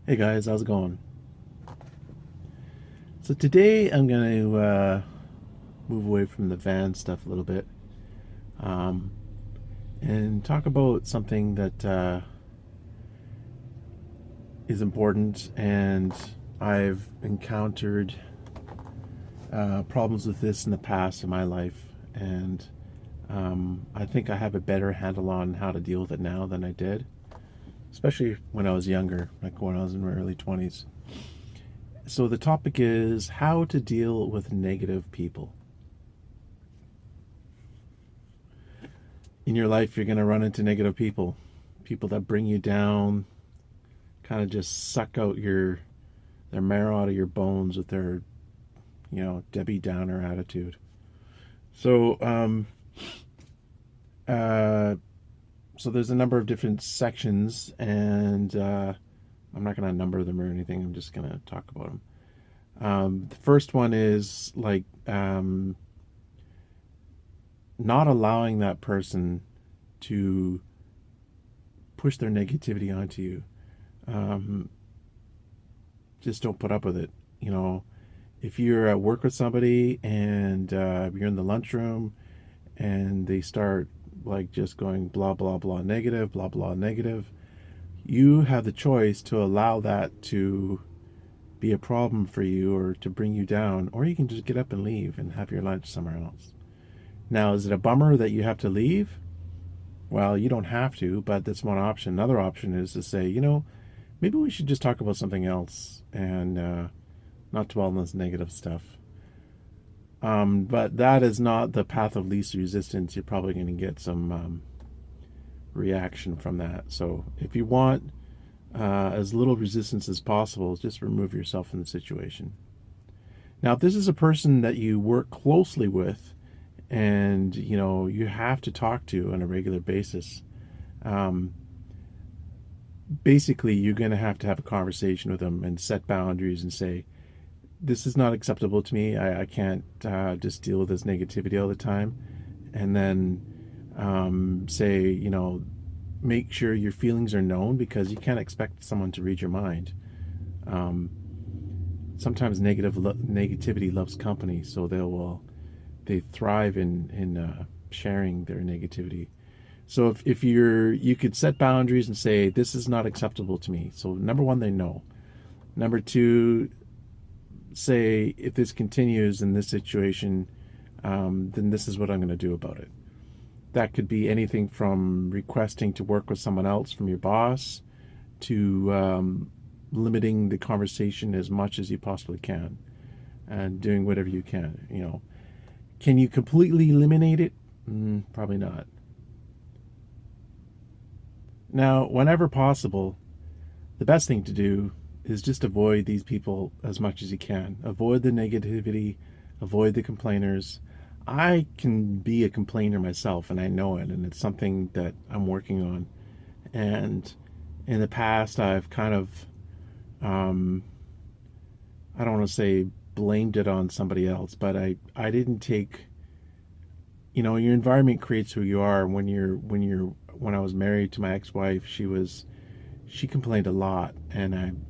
Hey guys, how's it going? So today I'm going to move away from the van stuff a little bit um, and talk about something that is important, and I've encountered problems with this in the past in my life, and I think I have a better handle on how to deal with it now than I did, especially when I was younger, like when I was in my early 20s. So the topic is how to deal with negative people. In your life, you're going to run into negative people, people that bring you down, kind of just suck out their marrow out of your bones with their, Debbie Downer attitude. So, uh, so there's a number of different sections, and I'm not going to number them or anything. I'm just going to talk about them. The first one is like not allowing that person to push their negativity onto you. Um, just don't put up with it. You know, if you're at work with somebody and you're in the lunchroom and they start like just going blah blah blah negative, blah blah negative, you have the choice to allow that to be a problem for you or to bring you down, or you can just get up and leave and have your lunch somewhere else. Now, is it a bummer that you have to leave? Well, you don't have to, but that's one option. Another option is to say, maybe we should just talk about something else and not dwell on this negative stuff. But that is not the path of least resistance. You're probably going to get some reaction from that. So if you want as little resistance as possible, just remove yourself from the situation. Now, if this is a person that you work closely with and you have to talk to on a regular basis, um, basically you're going to have a conversation with them and set boundaries and say, this is not acceptable to me. I can't just deal with this negativity all the time. And then say, make sure your feelings are known, because you can't expect someone to read your mind. Um, Sometimes negativity loves company, so they thrive in sharing their negativity. So if you could set boundaries and say, this is not acceptable to me. So number one, they know. Number two, say, if this continues in this situation, then this is what I'm going to do about it. That could be anything from requesting to work with someone else from your boss to limiting the conversation as much as you possibly can and doing whatever you can. Can you completely eliminate it? Probably not. Now, whenever possible, the best thing to do is just avoid these people as much as you can. Avoid the negativity, avoid the complainers. I can be a complainer myself, and I know it, and it's something that I'm working on. And in the past, I've kind of, um, I don't want to say blamed it on somebody else, but I didn't take, your environment creates who you are. When I was married to my ex-wife, she complained a lot, and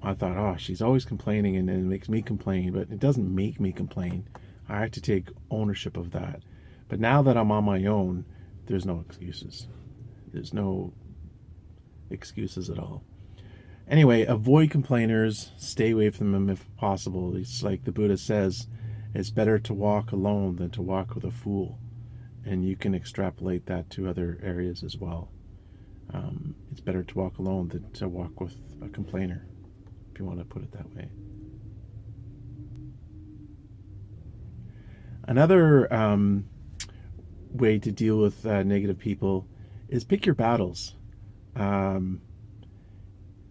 I thought, oh, she's always complaining, and it makes me complain, but it doesn't make me complain. I have to take ownership of that. But now that I'm on my own, there's no excuses. There's no excuses at all. Anyway, avoid complainers, stay away from them if possible. It's like the Buddha says, it's better to walk alone than to walk with a fool. And you can extrapolate that to other areas as well. It's better to walk alone than to walk with a complainer, if you want to put it that way. Another way to deal with negative people is pick your battles. Um,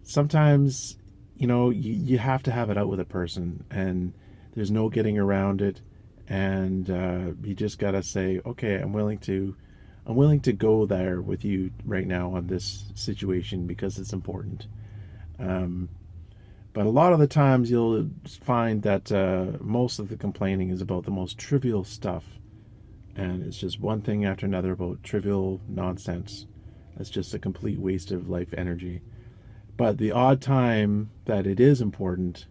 Sometimes, you have to have it out with a person, and there's no getting around it. And you just gotta say, okay, I'm willing to go there with you right now on this situation because it's important. Um, but a lot of the times you'll find that most of the complaining is about the most trivial stuff, and it's just one thing after another about trivial nonsense. That's just a complete waste of life energy. But the odd time that it is important,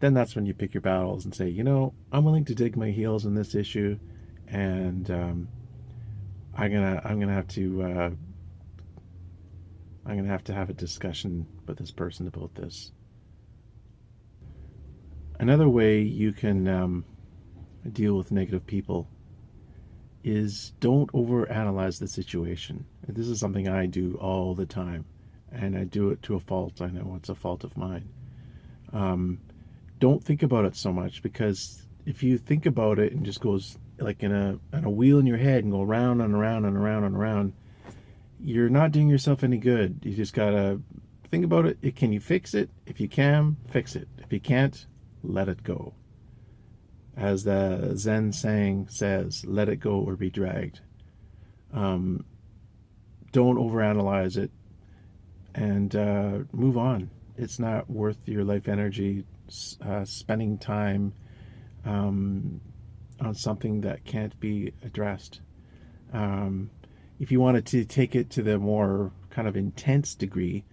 then that's when you pick your battles and say, I'm willing to dig my heels in this issue, and I'm gonna have to have a discussion with this person about this. Another way you can deal with negative people is don't overanalyze the situation. This is something I do all the time, and I do it to a fault. I know it's a fault of mine. Don't think about it so much, because if you think about it and just goes like in a wheel in your head and go round and around and around and around, you're not doing yourself any good. You just gotta think about it. Can you fix it? If you can, fix it. If you can't, let it go. As the Zen saying says, let it go or be dragged. Don't overanalyze it, and move on. It's not worth your life energy spending time on something that can't be addressed. If you wanted to take it to the more kind of intense degree,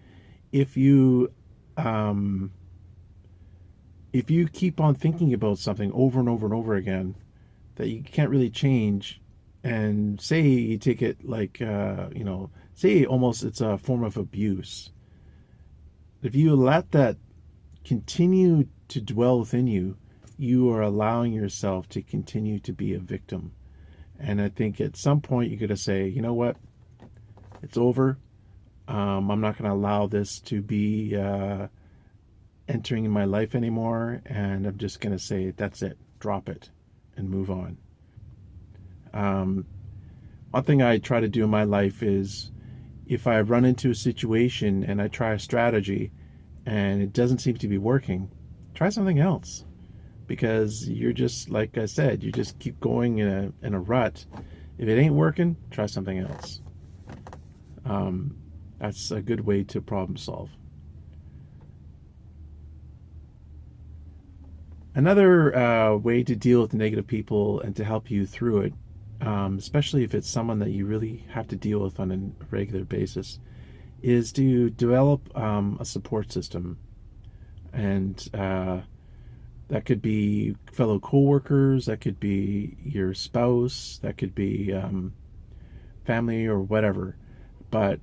if you keep on thinking about something over and over and over again that you can't really change, and say you take it like, say almost it's a form of abuse, if you let that continue to dwell within you, you are allowing yourself to continue to be a victim. And I think at some point you got to say, you know what, it's over. I'm not going to allow this to be entering in my life anymore, and I'm just going to say, that's it, drop it, and move on. One thing I try to do in my life is, if I run into a situation and I try a strategy and it doesn't seem to be working, try something else. Because you're just, like I said, you just keep going in a rut. If it ain't working, try something else. That's a good way to problem solve. Another way to deal with negative people and to help you through it, especially if it's someone that you really have to deal with on a regular basis, is to develop a support system. And that could be fellow coworkers, that could be your spouse, that could be family or whatever. But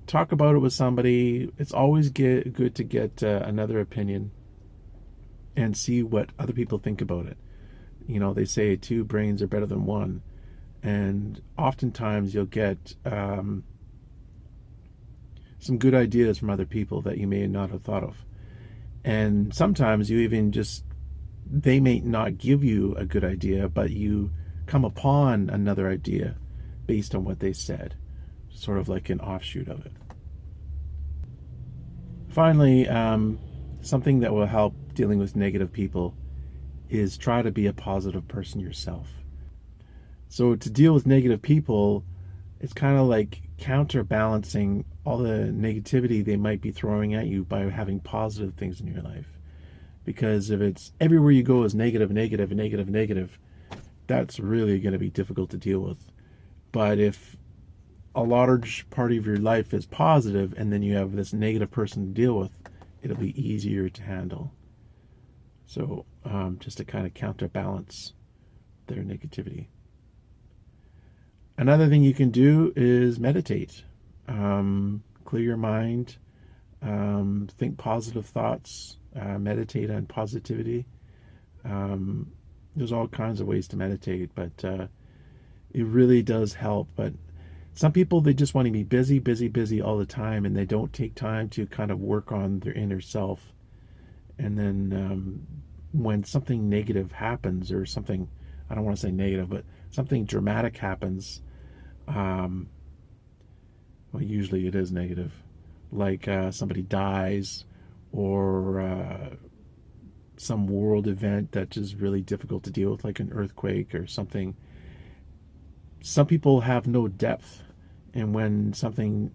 talk about it with somebody. It's always good to get another opinion and see what other people think about it. They say 2 brains are better than 1. And oftentimes you'll get some good ideas from other people that you may not have thought of. And sometimes you even they may not give you a good idea, but you come upon another idea based on what they said, sort of like an offshoot of it. Finally, something that will help dealing with negative people is try to be a positive person yourself. So to deal with negative people, it's kind of like counterbalancing all the negativity they might be throwing at you by having positive things in your life. Because if it's everywhere you go is negative, negative, negative, negative, that's really going to be difficult to deal with. But if a large part of your life is positive, and then you have this negative person to deal with, it'll be easier to handle. So just to kind of counterbalance their negativity. Another thing you can do is meditate. Clear your mind, think positive thoughts, meditate on positivity. There's all kinds of ways to meditate, but it really does help. But some people, they just want to be busy, busy, busy all the time, and they don't take time to kind of work on their inner self. And then when something negative happens, or something, I don't want to say negative, but something dramatic happens, well, usually it is negative, like somebody dies, or some world event that is really difficult to deal with, like an earthquake or something. Some people have no depth, and when something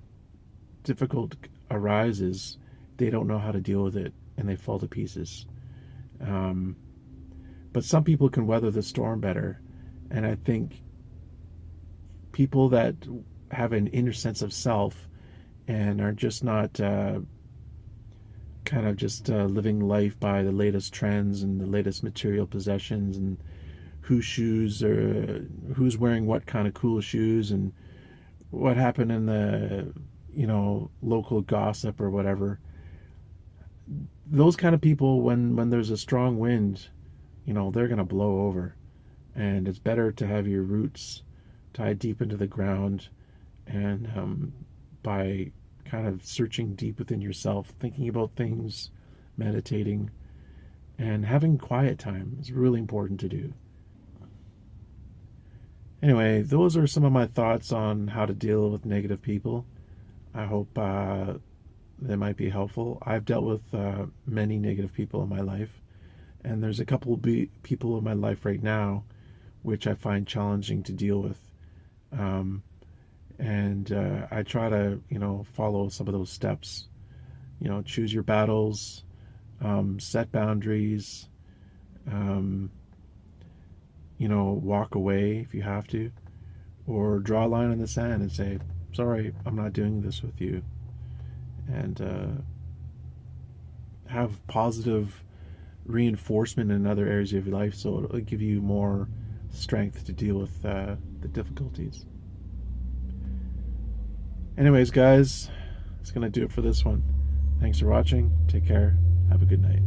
difficult arises, they don't know how to deal with it, and they fall to pieces. But some people can weather the storm better, and I think people that have an inner sense of self and are just not kind of just living life by the latest trends and the latest material possessions, and who's wearing what kind of cool shoes, and what happened in the local gossip or whatever. Those kind of people, when there's a strong wind, they're gonna blow over, and it's better to have your roots tied deep into the ground, and by kind of searching deep within yourself, thinking about things, meditating, and having quiet time is really important to do. Anyway, those are some of my thoughts on how to deal with negative people. I hope they might be helpful. I've dealt with many negative people in my life, and there's a couple of people in my life right now which I find challenging to deal with. And I try to, follow some of those steps. Choose your battles, set boundaries, um, walk away if you have to, or draw a line in the sand and say, sorry, I'm not doing this with you. And have positive reinforcement in other areas of your life, so it'll give you more strength to deal with the difficulties. Anyways, guys, that's going to do it for this one. Thanks for watching. Take care. Have a good night.